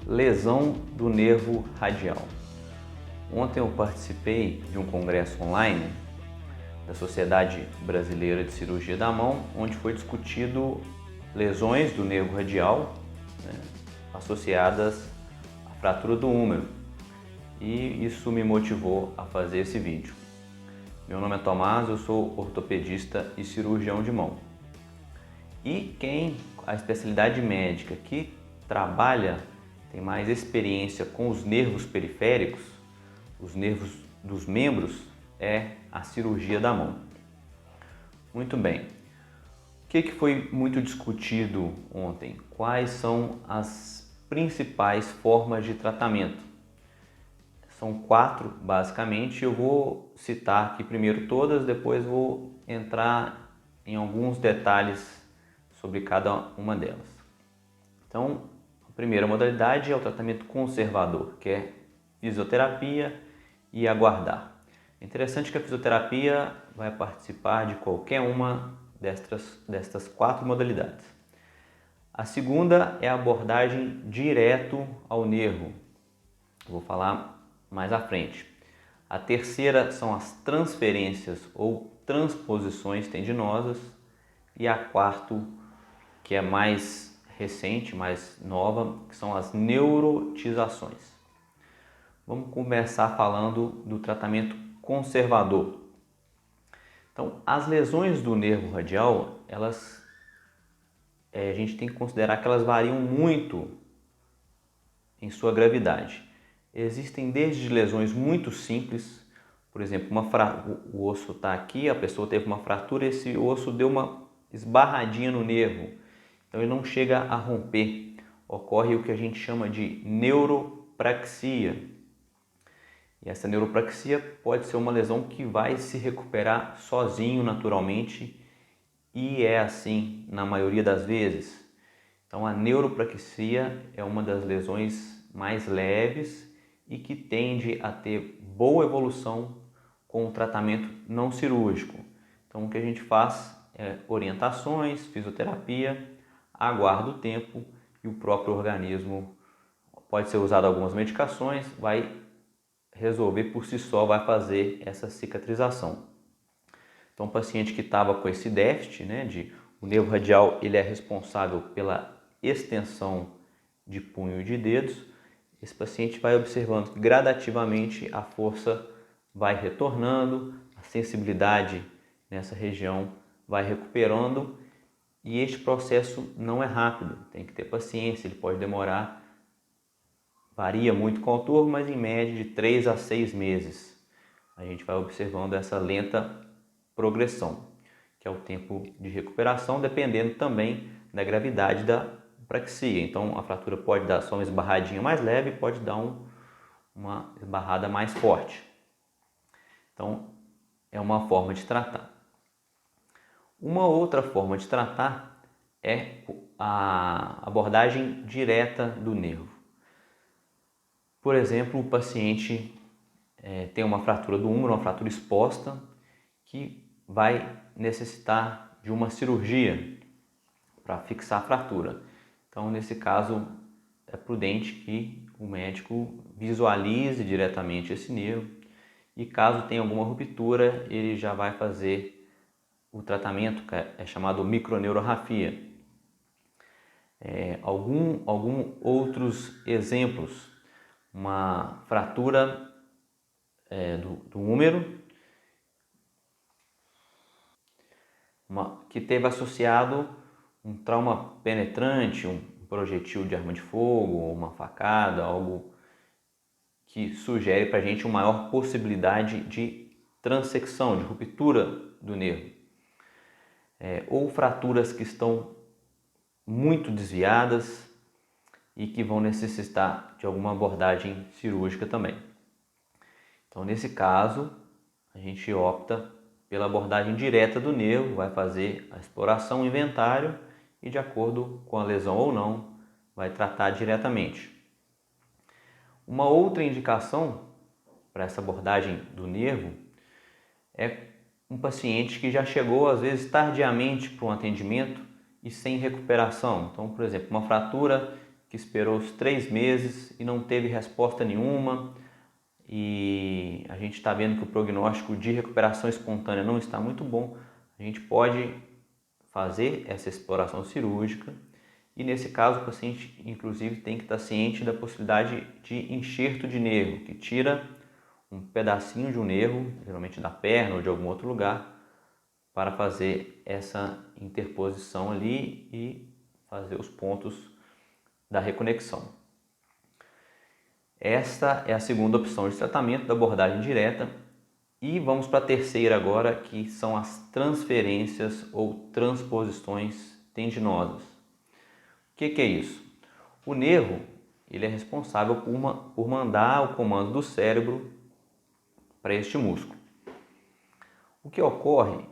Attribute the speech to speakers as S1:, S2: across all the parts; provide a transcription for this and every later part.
S1: Lesão do nervo radial. Ontem eu participei de um congresso online da Sociedade Brasileira de Cirurgia da Mão, onde foi discutido lesões do nervo radial, associadas à fratura do húmero, e isso me motivou a fazer esse vídeo. Meu nome é Tomás, eu sou ortopedista e cirurgião de mão. E a especialidade médica que tem mais experiência com os nervos periféricos, os nervos dos membros, é a cirurgia da mão. Muito bem. O que foi muito discutido ontem? Quais são as principais formas de tratamento? São 4, basicamente. Eu vou citar aqui primeiro todas, depois vou entrar em alguns detalhes sobre cada uma delas. Então, a primeira modalidade é o tratamento conservador, que é fisioterapia e aguardar. É interessante que a fisioterapia vai participar de qualquer uma destas 4 modalidades. A segunda é a abordagem direto ao nervo. Vou falar mais à frente. A terceira são as transferências ou transposições tendinosas. E a quarta, que é mais recente, mais nova, que são as neurotizações. Vamos começar falando do tratamento conservador. Então, as lesões do nervo radial, a gente tem que considerar que elas variam muito em sua gravidade. Existem desde lesões muito simples, por exemplo, o osso está aqui, a pessoa teve uma fratura, esse osso deu uma esbarradinha no nervo, então ele não chega a romper. Ocorre o que a gente chama de neuropraxia. E essa neuropraxia pode ser uma lesão que vai se recuperar sozinho, naturalmente, e é assim na maioria das vezes. Então a neuropraxia é uma das lesões mais leves e que tende a ter boa evolução com o tratamento não cirúrgico. Então o que a gente faz é orientações, fisioterapia, aguarda o tempo e o próprio organismo, pode ser usado algumas medicações, vai resolver por si só, vai fazer essa cicatrização. Então o paciente que estava com esse déficit, o nervo radial, ele é responsável pela extensão de punho e de dedos. Esse paciente vai observando que gradativamente a força vai retornando, a sensibilidade nessa região vai recuperando, e este processo não é rápido, tem que ter paciência, ele pode demorar, varia muito com o autor, mas em média de 3 a 6 meses. A gente vai observando essa lenta progressão, que é o tempo de recuperação, dependendo também da gravidade da praxia. Então a fratura pode dar só uma esbarradinha mais leve, pode dar uma esbarrada mais forte. Então é uma forma de tratar. Uma outra forma de tratar é a abordagem direta do nervo. Por exemplo, o paciente tem uma fratura do húmero, uma fratura exposta, que vai necessitar de uma cirurgia para fixar a fratura. Então, nesse caso, é prudente que o médico visualize diretamente esse nervo e, caso tenha alguma ruptura, ele já vai fazer o tratamento que é chamado microneurorrafia. Alguns outros exemplos: uma fratura do húmero, que teve associado um trauma penetrante, um projetil de arma de fogo, uma facada, algo que sugere para a gente uma maior possibilidade de transecção, de ruptura do nervo. Ou fraturas que estão muito desviadas e que vão necessitar de alguma abordagem cirúrgica também. Então, nesse caso, a gente opta pela abordagem direta do nervo, vai fazer a exploração, o inventário e, de acordo com a lesão ou não, vai tratar diretamente. Uma outra indicação para essa abordagem do nervo é um paciente que já chegou, às vezes, tardiamente para um atendimento e sem recuperação. Então, por exemplo, uma fratura que esperou os 3 meses e não teve resposta nenhuma, e a gente está vendo que o prognóstico de recuperação espontânea não está muito bom, a gente pode fazer essa exploração cirúrgica. E nesse caso o paciente inclusive tem que estar ciente da possibilidade de enxerto de nervo, que tira um pedacinho de um nervo, geralmente da perna ou de algum outro lugar, para fazer essa interposição ali e fazer os pontos da reconexão. Esta é a segunda opção de tratamento da abordagem direta. E vamos para a terceira agora, que são as transferências ou transposições tendinosas. O que é isso? O nervo ele é responsável por mandar o comando do cérebro para este músculo. O que ocorre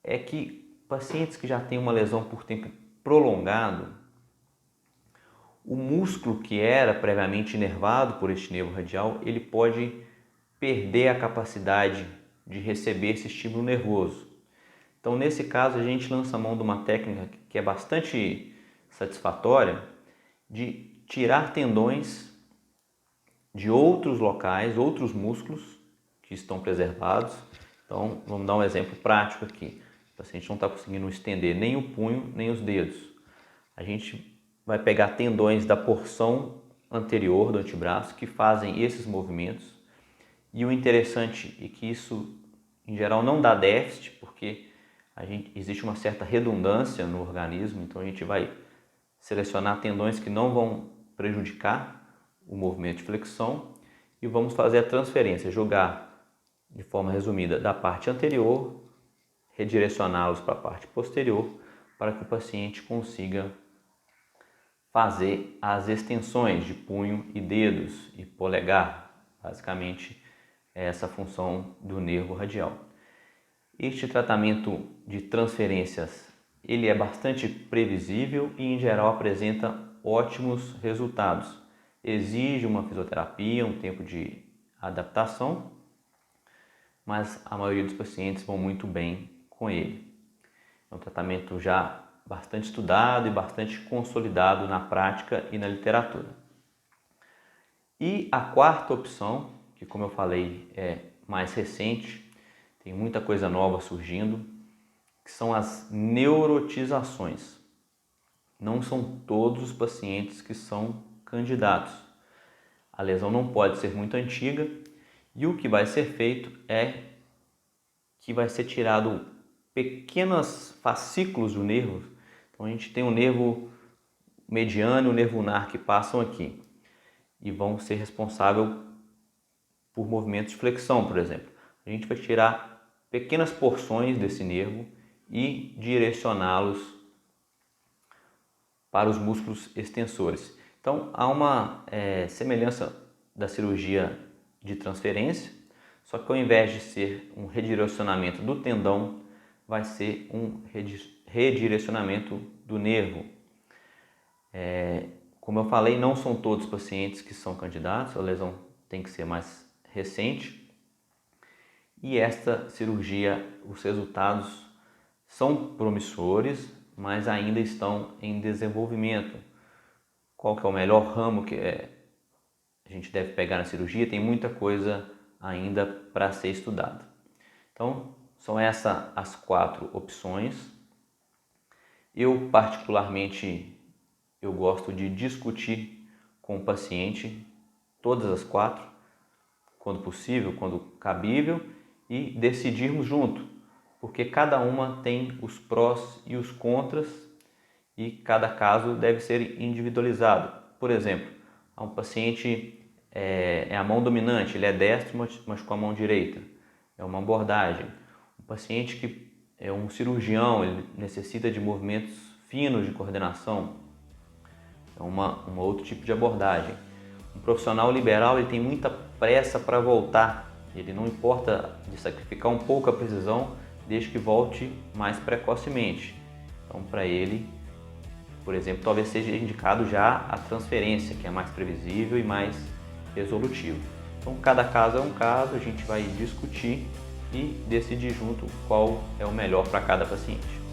S1: é que pacientes que já têm uma lesão por tempo prolongado, o músculo que era previamente inervado por este nervo radial, ele pode perder a capacidade de receber esse estímulo nervoso. Então, nesse caso, a gente lança a mão de uma técnica que é bastante satisfatória, de tirar tendões de outros locais, outros músculos que estão preservados. Então, vamos dar um exemplo prático aqui. O paciente não está conseguindo estender nem o punho, nem os dedos. A gente vai pegar tendões da porção anterior do antebraço que fazem esses movimentos. E o interessante é que isso, em geral, não dá déficit, porque existe uma certa redundância no organismo, então a gente vai selecionar tendões que não vão prejudicar o movimento de flexão e vamos fazer a transferência, jogar de forma resumida da parte anterior, redirecioná-los para a parte posterior, para que o paciente consiga fazer as extensões de punho e dedos e polegar, basicamente essa função do nervo radial. Este tratamento de transferências ele é bastante previsível e em geral apresenta ótimos resultados. Exige uma fisioterapia, um tempo de adaptação, mas a maioria dos pacientes vão muito bem com ele. É um tratamento já bastante estudado e bastante consolidado na prática e na literatura. E a quarta opção, que como eu falei é mais recente, tem muita coisa nova surgindo, que são as neurotizações. Não são todos os pacientes que são candidatos. A lesão não pode ser muito antiga e o que vai ser feito é que vai ser tirado pequenos fascículos do nervo. Então a gente tem o nervo mediano e o nervo ulnar que passam aqui e vão ser responsáveis por movimentos de flexão, por exemplo. A gente vai tirar pequenas porções desse nervo e direcioná-los para os músculos extensores. Então há uma semelhança da cirurgia de transferência, só que ao invés de ser um redirecionamento do tendão, vai ser um redirecionamento do nervo. Como eu falei, não são todos os pacientes que são candidatos, a lesão tem que ser mais recente. E esta cirurgia, os resultados são promissores, mas ainda estão em desenvolvimento. Qual que é o melhor ramo que a gente deve pegar na cirurgia? Tem muita coisa ainda para ser estudada. Então, são essas as 4 opções. Eu, particularmente, eu gosto de discutir com o paciente todas as 4, quando possível, quando cabível, e decidirmos junto, porque cada uma tem os prós e os contras e cada caso deve ser individualizado. Por exemplo, há um paciente é a mão dominante, ele é destro, mas com a mão direita, é uma abordagem. Um paciente que é um cirurgião, ele necessita de movimentos finos de coordenação, é um outro tipo de abordagem. Um profissional liberal, ele tem muita pressa para voltar, ele não importa de sacrificar um pouco a precisão, desde que volte mais precocemente. Então, para ele, por exemplo, talvez seja indicado já a transferência, que é mais previsível e mais resolutivo. Então, cada caso é um caso, a gente vai discutir e decidir junto qual é o melhor para cada paciente.